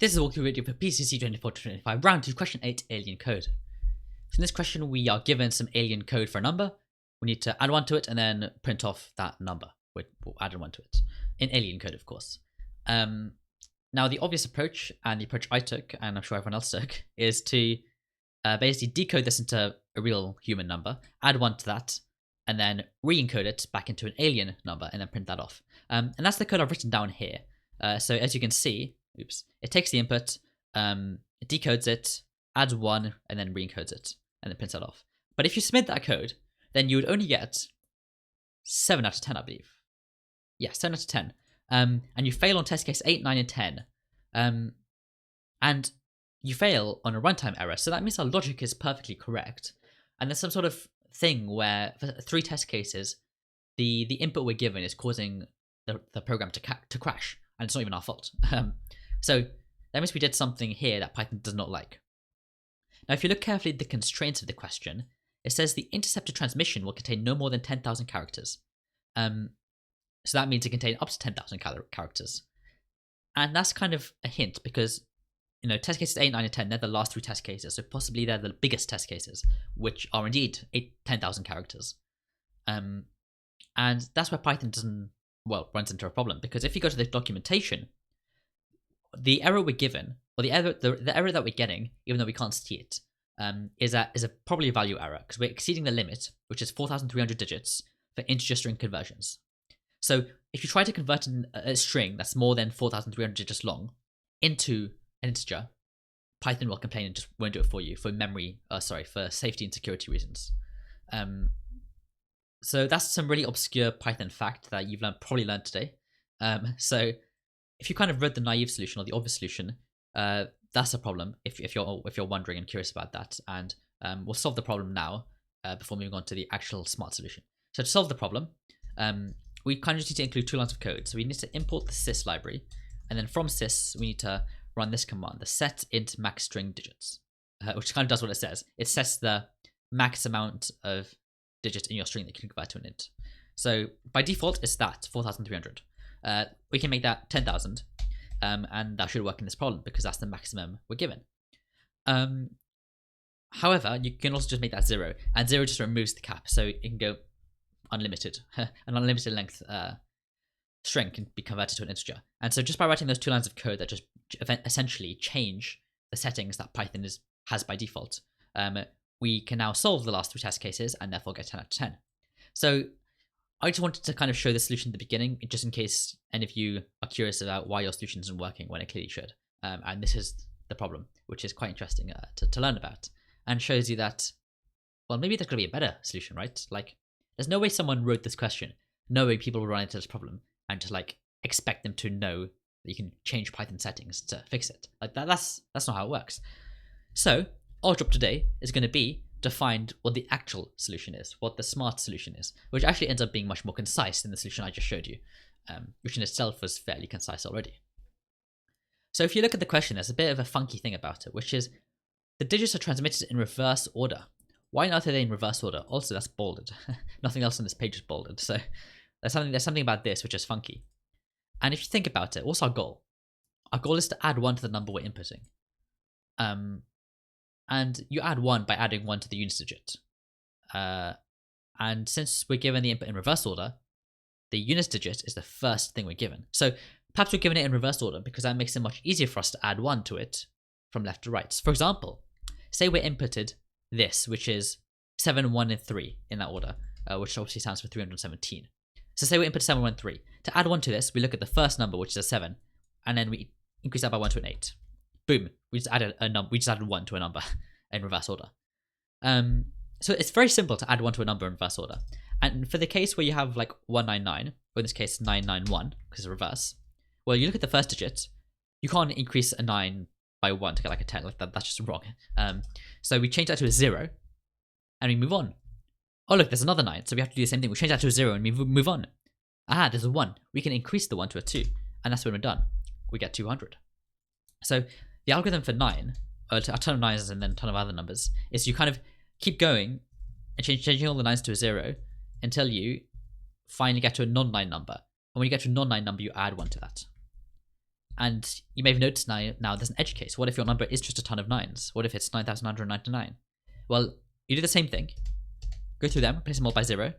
This is a walkthrough video for PCTC 24-25, round 2, question 8, alien code. So in this question, we are given some alien code for a number. We need to add 1 to it and then print off that number. We'll add 1 to it. In alien code, of course. Now, the obvious approach, and the approach I took, and I'm sure everyone else took, is to basically decode this into a real human number, add 1 to that, and then re-encode it back into an alien number, and then print that off. And that's the code I've written down here. So as you can see, it takes the input, it decodes it, adds 1, and then re-encodes it, and then prints that off. But if you submit that code, then you would only get 7 out of 10, I believe. Yeah, 7 out of 10. And you fail on test case 8, 9, and 10. And you fail on a runtime error, so that means our logic is perfectly correct. And there's some sort of thing where, for 3 test cases, the input we're given is causing the program to crash, and it's not even our fault. So that means we did something here that Python does not like. Now, if you look carefully at the constraints of the question, it says the intercepted transmission will contain no more than 10,000 characters. So that means it contains up to 10,000 characters. And that's kind of a hint because, you know, test cases 8, 9, and 10, they're the last 3 test cases. So possibly they're the biggest test cases, which are indeed 10,000 characters. And that's where Python runs into a problem, because if you go to the documentation, the error we're given, or the error that we're getting, even though we can't see it, is a probably a value error, because we're exceeding the limit, which is 4,300 digits for integer string conversions. So if you try to convert a string that's more than 4,300 digits long into an integer, Python will complain and just won't do it for you for for safety and security reasons. So that's some really obscure Python fact that you've probably learned today. So if you kind of read the naive solution or the obvious solution, that's a problem if you're wondering and curious about that. And we'll solve the problem now before moving on to the actual smart solution. So to solve the problem, we kind of just need to include 2 lines of code. So we need to import the sys library, and then from sys we need to run this command, the set int max string digits, which kind of does what it says. It sets the max amount of digits in your string that you can convert to an int. So by default, it's that 4,300. We can make that 10,000, and that should work in this problem because that's the maximum we're given. However, you can also just make that 0, and 0 just removes the cap, so it can go unlimited. An unlimited length string can be converted to an integer. And so just by writing those 2 lines of code that just essentially change the settings that Python has by default, we can now solve the last 3 test cases and therefore get 10 out of 10. So I just wanted to kind of show the solution at the beginning, just in case any of you are curious about why your solution isn't working when it clearly should. And this is the problem, which is quite interesting to learn about, and shows you that, well, maybe there's going to be a better solution, right? Like, there's no way someone wrote this question knowing people will run into this problem and just like expect them to know that you can change Python settings to fix it. Like that's not how it works. So our job today is going to be to find what the actual solution is, what the smart solution is, which actually ends up being much more concise than the solution I just showed you, which in itself was fairly concise already. So if you look at the question, there's a bit of a funky thing about it, which is the digits are transmitted in reverse order. Why not are they in reverse order? Also, that's bolded. Nothing else on this page is bolded. So there's something about this which is funky. And if you think about it, what's our goal? Our goal is to add 1 to the number we're inputting. And you add 1 by adding 1 to the units digit. And since we're given the input in reverse order, the units digit is the first thing we're given. So perhaps we're given it in reverse order because that makes it much easier for us to add 1 to it from left to right. So for example, say we're inputted this, which is 7, 1, and 3 in that order, which obviously stands for 317. So say we input 7, 1, 3. To add 1 to this, we look at the first number, which is a 7, and then we increase that by 1 to an 8. Boom, we just added a number. We just added 1 to a number in reverse order. So it's very simple to add 1 to a number in reverse order. And for the case where you have like 199, or in this case 991, because it's reverse, well, you look at the first digit, you can't increase a 9 by 1 to get like a 10, like that's just wrong. So we change that to a 0, and we move on. Oh look, there's another 9, so we have to do the same thing. We change that to a 0 and we move on. Aha, there's a 1. We can increase the 1 to a 2, and that's when we're done. We get 200. So the algorithm for 9, a ton of 9s and then a ton of other numbers, is you kind of keep going and changing all the 9s to a 0 until you finally get to a non-9 number. And when you get to a non-9 number, you add 1 to that. And you may have noticed now there's an edge case. What if your number is just a ton of 9s? What if it's 9,999? Well, you do the same thing. Go through them, replace them all by 0. And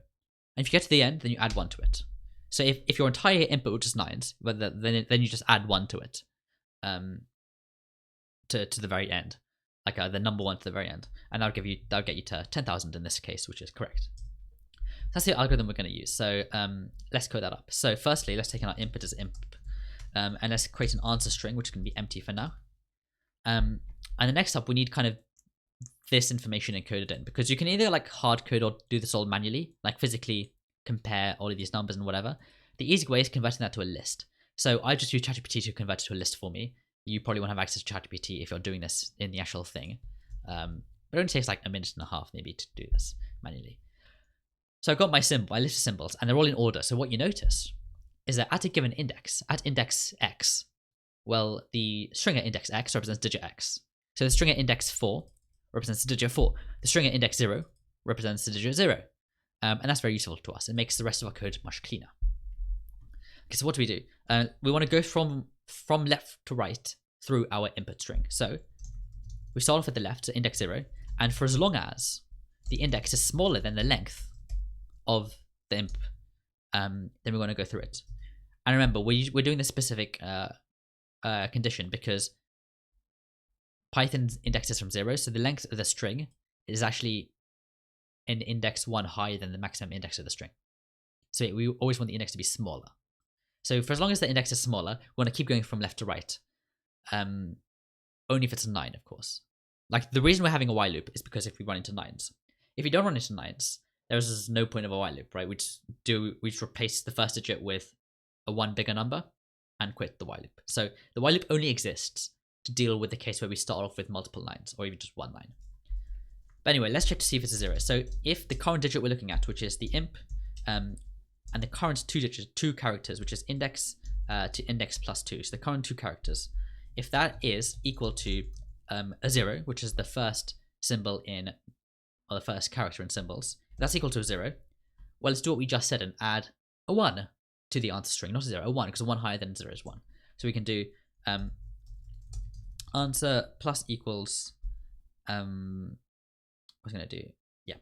if you get to the end, then you add 1 to it. So if your entire input was just 9s, then you just add 1 to it. To the very end. Like the number 1 to the very end. And that'll get you to 10,000 in this case, which is correct. That's the algorithm we're going to use. So let's code that up. So firstly, let's take our input as imp. And let's create an answer string, which can be empty for now. And the next up, we need kind of this information encoded in, because you can either like hard code or do this all manually, like physically compare all of these numbers and whatever. The easy way is converting that to a list. So I just use ChatGPT to convert it to a list for me. You probably won't have access to ChatGPT if you're doing this in the actual thing. But it only takes like a minute and a half maybe to do this manually. So I've got my list of symbols, and they're all in order. So what you notice is that at a given index, at index x, well, the string at index x represents digit x. So the string at index 4 represents the digit 4. The string at index 0 represents the digit 0. And that's very useful to us. It makes the rest of our code much cleaner. Okay, so what do? We want to go from left to right through our input string. So we start off at the left, at index 0, and for as long as the index is smaller than the length of the imp, then we're going to go through it. And remember, we're doing this specific condition because Python indexes from 0, so the length of the string is actually an index 1 higher than the maximum index of the string. So we always want the index to be smaller. So for as long as the index is smaller, we want to keep going from left to right. Only if it's a 9, of course. Like, the reason we're having a while loop is because if we run into 9s. If you don't run into 9s, there's no point of a while loop, right? We just replace the first digit with a 1 bigger number and quit the while loop. So the while loop only exists to deal with the case where we start off with multiple 9s or even just 1 9. But anyway, let's check to see if it's a 0. So if the current digit we're looking at, which is the imp, and the current two characters, which is index to index plus 2, so the current 2 characters, if that is equal to a 0, which is the first symbol or the first character in symbols, if that's equal to a 0, well, let's do what we just said and add a 1 to the answer string, not a 0, a 1, because a 1 higher than 0 is 1. So we can do answer plus equals, what was going to do? Yeah,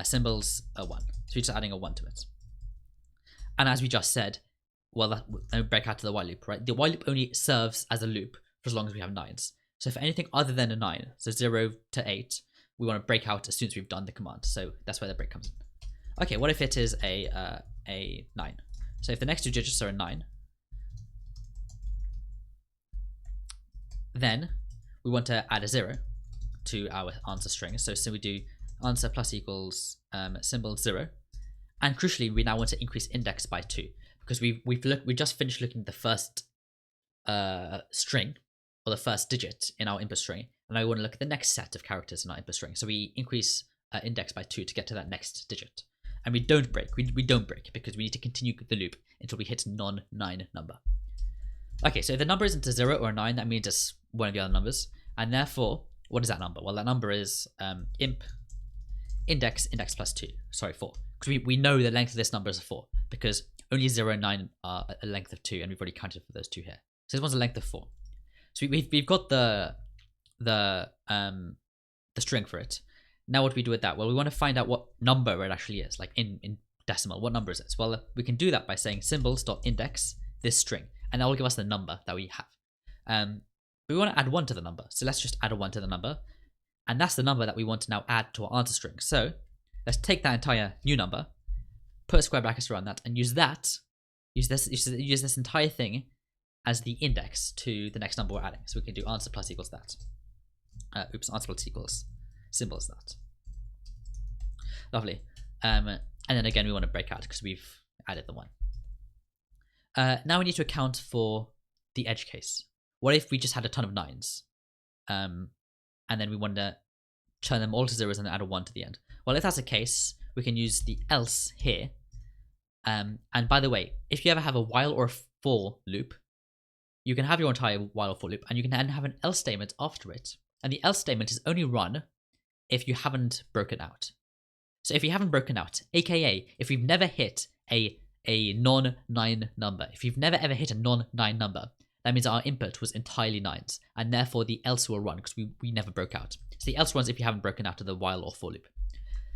symbols a 1. So we're just adding a 1 to it. And as we just said, well, then we break out to the while loop, right? The while loop only serves as a loop for as long as we have 9s. So for anything other than a 9, so 0 to 8, we want to break out as soon as we've done the command. So that's where the break comes in. Okay, what if it is a 9? So if the next 2 digits are a 9, then we want to add a 0 to our answer string. So we do answer plus equals symbol 0. And crucially, we now want to increase index by 2 because we just finished looking at the first string or the first digit in our input string, and now we want to look at the next set of characters in our input string. So we increase index by 2 to get to that next digit, and we don't break. We don't break because we need to continue the loop until we hit a non-9 number. Okay, so if the number isn't a 0 or a 9, that means it's one of the other numbers, and therefore, what is that number? Well, that number is imp index plus 2. Sorry, 4. Because we know the length of this number is a 4 because only 0 and 9 are a length of 2, and we've already counted for those 2 here. So this one's a length of 4. So we've got the string for it. Now what do we do with that? Well, we want to find out what number it actually is, like in decimal. What number is it? Well, we can do that by saying symbols.index this string, and that will give us the number that we have. But we want to add 1 to the number, so let's just add a 1 to the number, and that's the number that we want to now add to our answer string. So let's take that entire new number, put square brackets around that, and use this entire thing as the index to the next number we're adding. So we can do answer plus equals that. Answer plus equals symbols that. Lovely. And then again, we want to break out because we've added the 1. Now we need to account for the edge case. What if we just had a ton of 9s? And then we want to turn them all to 0s and then add a 1 to the end. Well, if that's the case, we can use the else here. And by the way, if you ever have a while or a for loop, you can have your entire while or for loop, and you can then have an else statement after it. And the else statement is only run if you haven't broken out. So if you haven't broken out, aka if we've never hit a non-9 number, if you've never ever hit a non-9 number, that means our input was entirely 9s, and therefore the else will run because we never broke out. So the else runs if you haven't broken out of the while or for loop.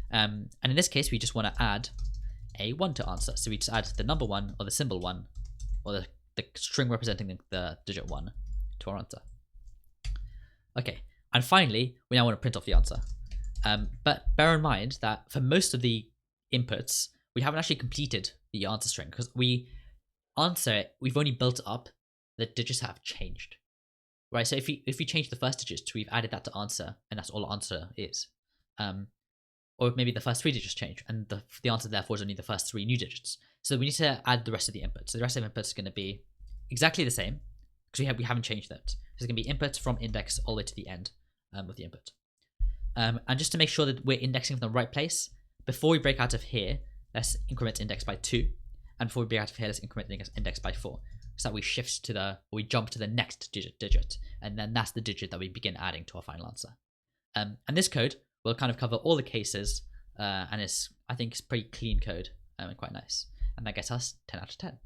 And in this case, we just want to add a 1 to answer. So we just add the number 1 or the symbol 1 or the string representing the digit 1 to our answer. Okay, and finally, we now want to print off the answer. But bear in mind that for most of the inputs, we haven't actually completed the answer string because we've only built up, the digits have changed. Right, so if we change the first digits, we've added that to answer, and that's all answer is. Or maybe the first 3 digits change, and the answer therefore is only the first 3 new digits. So we need to add the rest of the inputs. So the rest of the inputs is going to be exactly the same, because we haven't changed that. So it's going to be inputs from index all the way to the end of the input. And just to make sure that we're indexing from the right place, before we break out of here, let's increment index by 2. And before we break out of here, let's increment index by 4. So that we shift we jump to the next digit. And then that's the digit that we begin adding to our final answer. And this code will kind of cover all the cases, and I think it's pretty clean code and quite nice. And that gets us 10 out of 10.